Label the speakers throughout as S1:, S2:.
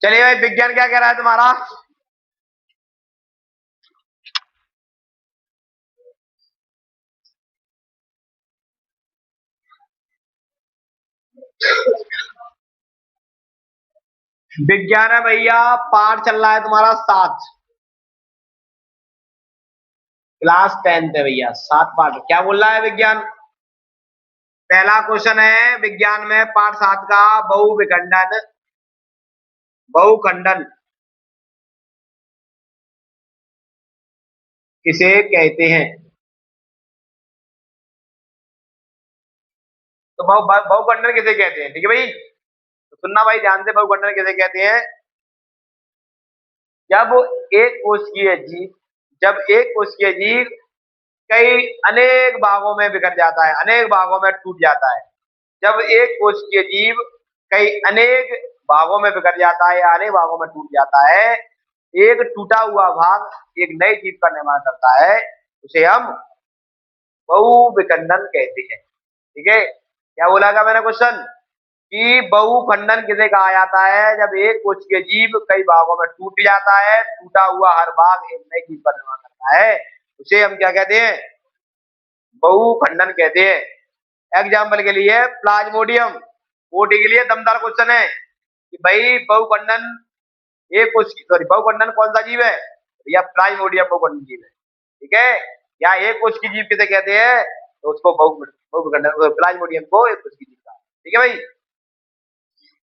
S1: चलिए भाई, विज्ञान क्या कह रहा है तुम्हारा? विज्ञान है भैया, पाठ चल रहा है तुम्हारा 7, क्लास 10th है भैया। 7 पाठ, क्या बोल रहा है विज्ञान? पहला क्वेश्चन है विज्ञान में पाठ 7 का, बहुविखंडन, बहुखंडन किसे कहते हैं? तो बहुखंडन किसे कहते हैं, ठीक है भाई? तो सुनना भाई ध्यान से, बहुखंडन किसे कहते हैं? जब एक कोशिकीय जीव जब एक कोशिकीय जीव कई अनेक भागों में बिखर जाता है, अनेक भागों में टूट जाता है। जब एक कोशिकीय जीव कई अनेक भागों में बिखर जाता है या अनेक भागों में टूट जाता है, एक टूटा हुआ भाग एक नए जीव का निर्माण करता है, उसे हम बहुविखंडन कहते हैं। ठीक है, क्या बोला था मैंने क्वेश्चन कि बहुखंडन किसे कहा जाता है? जब एक कोशिकीय जीव कई भागों में टूट जाता है, टूटा हुआ हर भाग एक नए जीव का निर्माण करता है, उसे हम क्या कहते हैं? बहुखंडन कहते हैं। एग्जाम्पल के लिए प्लाज्मोडियम, ओटी के लिए दमदार क्वेश्चन है कि भाई बहुखंडन, एक कोशिकीय सॉरी बहुखंडन कौन सा जीव है? या प्लाज्मोडियम बहुखंडन जीव है। ठीक है, या एक कोशिकीय जीव किसे कहते हैं? तो उसको बहुखंडन, प्लाज्मोडियम को एक कोशिकीय जीव का। ठीक है भाई,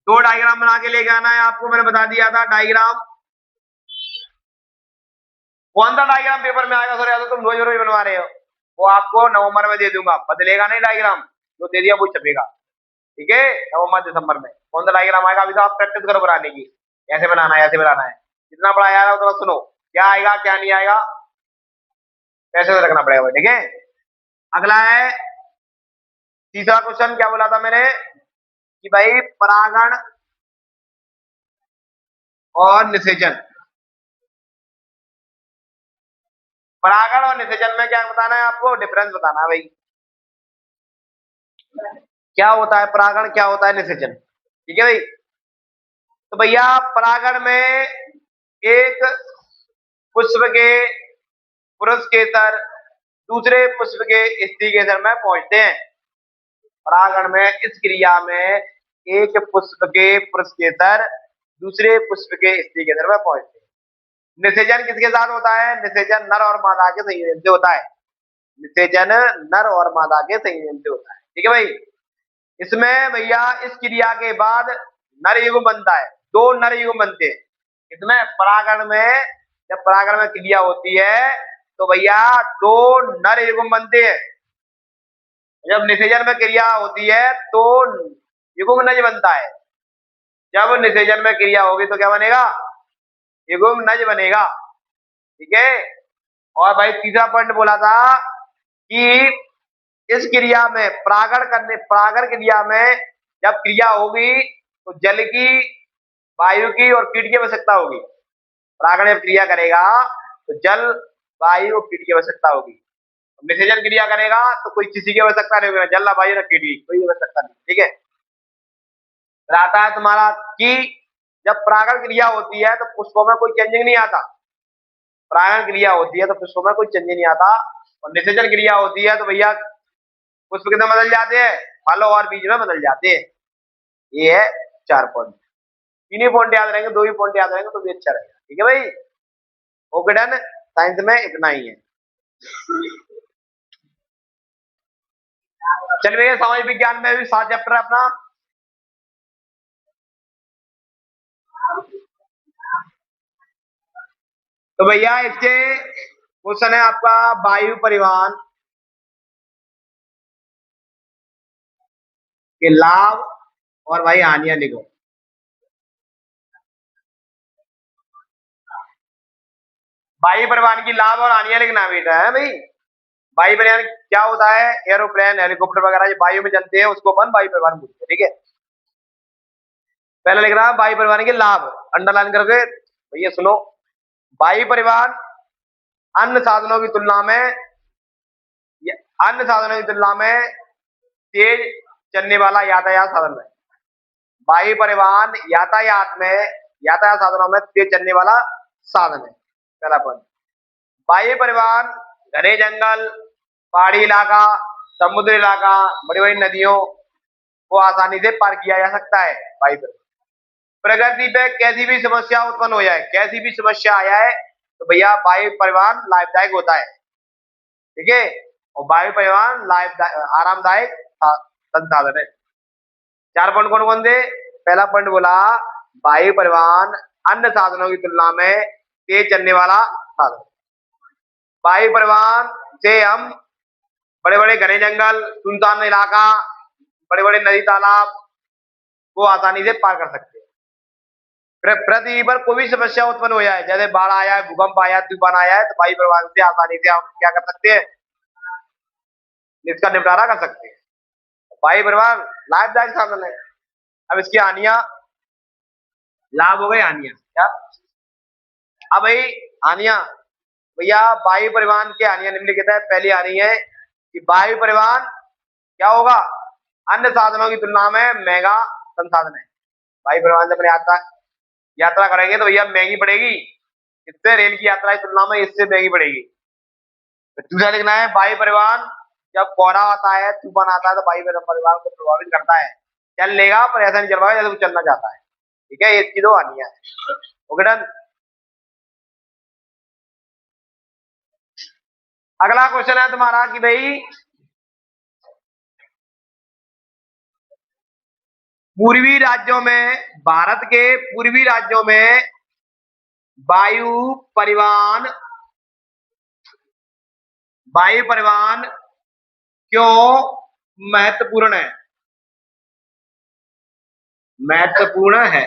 S1: दो डायग्राम बना के लेके आना है आपको, मैंने बता दिया था डायग्राम। कौन सा डायग्राम पेपर में आएगा सर, या तो तुम रोज रोज बनवा रहे हो? वो आपको नवंबर में दे दूंगा, बदलेगा नहीं डायग्राम, जो दे दिया वो छपेगा। ठीक है, नवंबर दिसंबर में कौन सा डायग्राम आएगा, अभी तो आप प्रैक्टिस करो बनाने की, ऐसे बनाना है, ऐसे बनाना है। जितना पढ़ाया है उतना सुनो, क्या आएगा क्या नहीं आएगा, कैसे से रखना पड़ेगा। ठीक है, अगला है तीसरा क्वेश्चन। क्या बोला था मैंने कि भाई परागण और निषेचन, परागण और निषेचन में क्या बताना है आपको? डिफरेंस बताना है भाई, क्या होता है परागण, क्या होता है निषेचन। ठीक है भाई, तो भैया परागण में एक पुष्प के पुरुष केसर दूसरे पुष्प के स्त्री केसर में पहुंचते हैं। परागण में इस क्रिया में एक पुष्प के पुरुष केसर दूसरे पुष्प के स्त्री केसर में पहुंचते हैं। निषेचन किसके साथ होता है? निषेचन नर और मादा के संयोजन से होता है। निषेचन नर और मादा के संयोजन से होता है। ठीक है भाई, इसमें भैया इस क्रिया के बाद नर युग्म बनता है, दो नर युग्म बनते हैं। इसमें परागण में, जब परागण में क्रिया होती है तो भैया दो नर युग्म बनते हैं। जब निषेचन में क्रिया होती है तो युग्म नज बनता है। जब निषेचन में क्रिया होगी तो क्या बनेगा? युग्म नज बनेगा। ठीक है, और भाई तीसरा पॉइंट बोला था कि इस क्रिया में परागण क्रिया में जब क्रिया होगी तो जल की, वायु की और कीट की आवश्यकता होगी। परागण जब क्रिया करेगा तो जल, वायु और कीट की आवश्यकता होगी। निषेचन क्रिया करेगा तो कोई किसी की आवश्यकता नहीं होगी, जल, वायु, कीट की कोई आवश्यकता नहीं। ठीक है, आता है तुम्हारा कि जब परागण क्रिया होती है तो पुष्पों में कोई चेंजिंग नहीं आता। परागण क्रिया होती है तो पुष्पों में कोई चेंजिंग नहीं आता, और निषेचन क्रिया होती है तो भैया पुष्प कितने बदल जाते हैं? फल और बीज में बदल जाते हैं। ये है 4 पॉइंट। तीन ही पॉइंट याद रहेंगे, 2 ही पॉइंट याद रहेंगे तो भी अच्छा रहेगा। ठीक है भाई, ओके डन। साइंस में इतना ही है। चल भैया, सामाजिक विज्ञान में भी 7 चैप्टर है अपना। तो भैया इसके क्वेश्चन है आपका वायु परिवहन के लाभ और भाई हानियां लिखो। वायु परिवहन की लाभ और हानियां लिखना बेटा है भाई। वायु परिवहन क्या होता है? एरोप्लेन, हेलीकॉप्टर वगैरह जो वायु में चलते हैं उसको अपन वायु परिवहन बोलते हैं। ठीक है, पहले लिख रहा है वायु परिवहन के लाभ, अंडरलाइन करके भैया सुनो। वायु परिवहन अन्य साधनों की तुलना में, अन्य साधनों की तुलना में तेज चलने वाला यातायात साधन है। वायु परिवहन यातायात में यातायात साधनों में तेज चलने वाला साधन है। पहला पॉइंट। वायु परिवहन घने जंगल, पहाड़ी इलाका, समुद्री इलाका, बड़ी बड़ी नदियों को आसानी से पार किया जा सकता है वायु परिवहन। प्रगति पे कैसी भी समस्या उत्पन्न हो जाए, कैसी भी समस्या आ जाए, तो भैया वायु परिवहन लाभदायक होता है। ठीक है, और वायु परिवहन आरामदायक संसाधन है। 4 पॉइंट कौन कौन से? पहला पॉइंट बोला वायु परिवहन अन्य साधनों की तुलना में तेज चलने वाला साधन। वायु परिवहन से हम बड़े बड़े घने जंगल, सुनसान इलाका, बड़े बड़े नदी तालाब को आसानी से पार कर सकते हैं। पृथ्वी पर कोई भी समस्या उत्पन्न हो जाए, जैसे बाढ़ आया है, भूकंप आया, तूफान आया है, तो वायु परिवहन से आसानी से हम क्या कर सकते हैं? इसका निपटारा कर सकते हैं। वायु परिवहन लाभदायक साधन है। अब इसकी हानियां, लाभ हो गए, हानियां क्या? अब भाई हानियां, भैया वायु परिवहन की हानियां निम्नलिखित है। पहली हानि है कि वायु परिवहन क्या होगा? अन्य साधनों की तुलना में महंगा संसाधन है। वायु परिवहन से अपने यात्रा करेंगे तो भैया महंगी पड़ेगी। इससे रेल की यात्रा की तुलना में इससे महंगी पड़ेगी। तो दूसरा लिखना है वायु परिवहन जब कोहरा आता है, तूफान आता है, तो वायु परिवहन को प्रभावित करता है। चल लेगा पर ऐसा नहीं चल पाएगा जैसे वो चलना चाहता है। ठीक है, इसकी 2 हानियां है। Okay done. अगला क्वेश्चन है तुम्हारा कि भाई पूर्वी राज्यों में, भारत के पूर्वी राज्यों में वायु परिवहन क्यों महत्वपूर्ण है? महत्वपूर्ण है।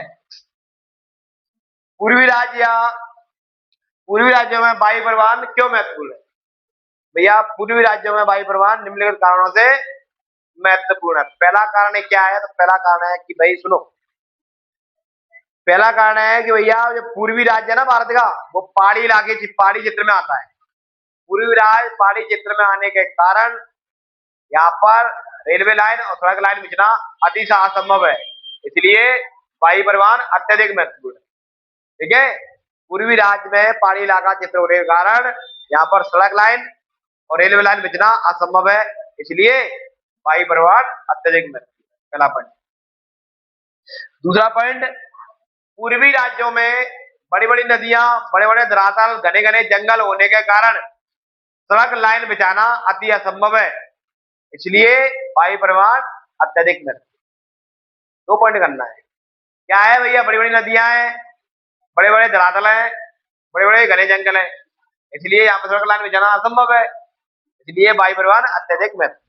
S1: पूर्वी राज्यों में वायु परिवहन क्यों महत्वपूर्ण है? भैया पूर्वी राज्यों में वायु परिवहन निम्नलिखित कारणों से महत्वपूर्ण है। पहला कारण क्या है? तो पहला कारण है कि भाई सुनो, पहला कारण है कि भैया जो पूर्वी राज्य है ना भारत का, वो पहाड़ी क्षेत्र में आता है। पूर्वी राज्य पहाड़ी क्षेत्र में आने के कारण यहाँ पर रेलवे लाइन और सड़क लाइन बिछना अति असंभव है। इसलिए वायु परिवहन अत्यधिक महत्वपूर्ण है। ठीक है, पूर्वी राज्य में पहाड़ी इलाका क्षेत्र होने के कारण यहाँ पर सड़क लाइन और रेलवे लाइन बिछना असंभव है। इसलिए वायु परिवहन अत्यधिक महत्वपूर्ण। पहला पॉइंट। दूसरा पॉइंट, पूर्वी राज्यों में बड़ी बड़ी नदियां, बड़े बड़े धरातल, घने घने जंगल होने के कारण सड़क लाइन बिछाना अति असंभव है। इसलिए वायु परिवहन अत्यधिक महत्वपूर्ण। 2 पॉइंट करना है। क्या है भैया? बड़ी बड़ी नदियां हैं, बड़े बड़े धरातल हैं, बड़े बड़े घने जंगल हैं, इसलिए यहाँ पर सड़क लाइन बिछाना असंभव है। इसलिए वायु परिवहन अत्यधिक महत्वपूर्ण।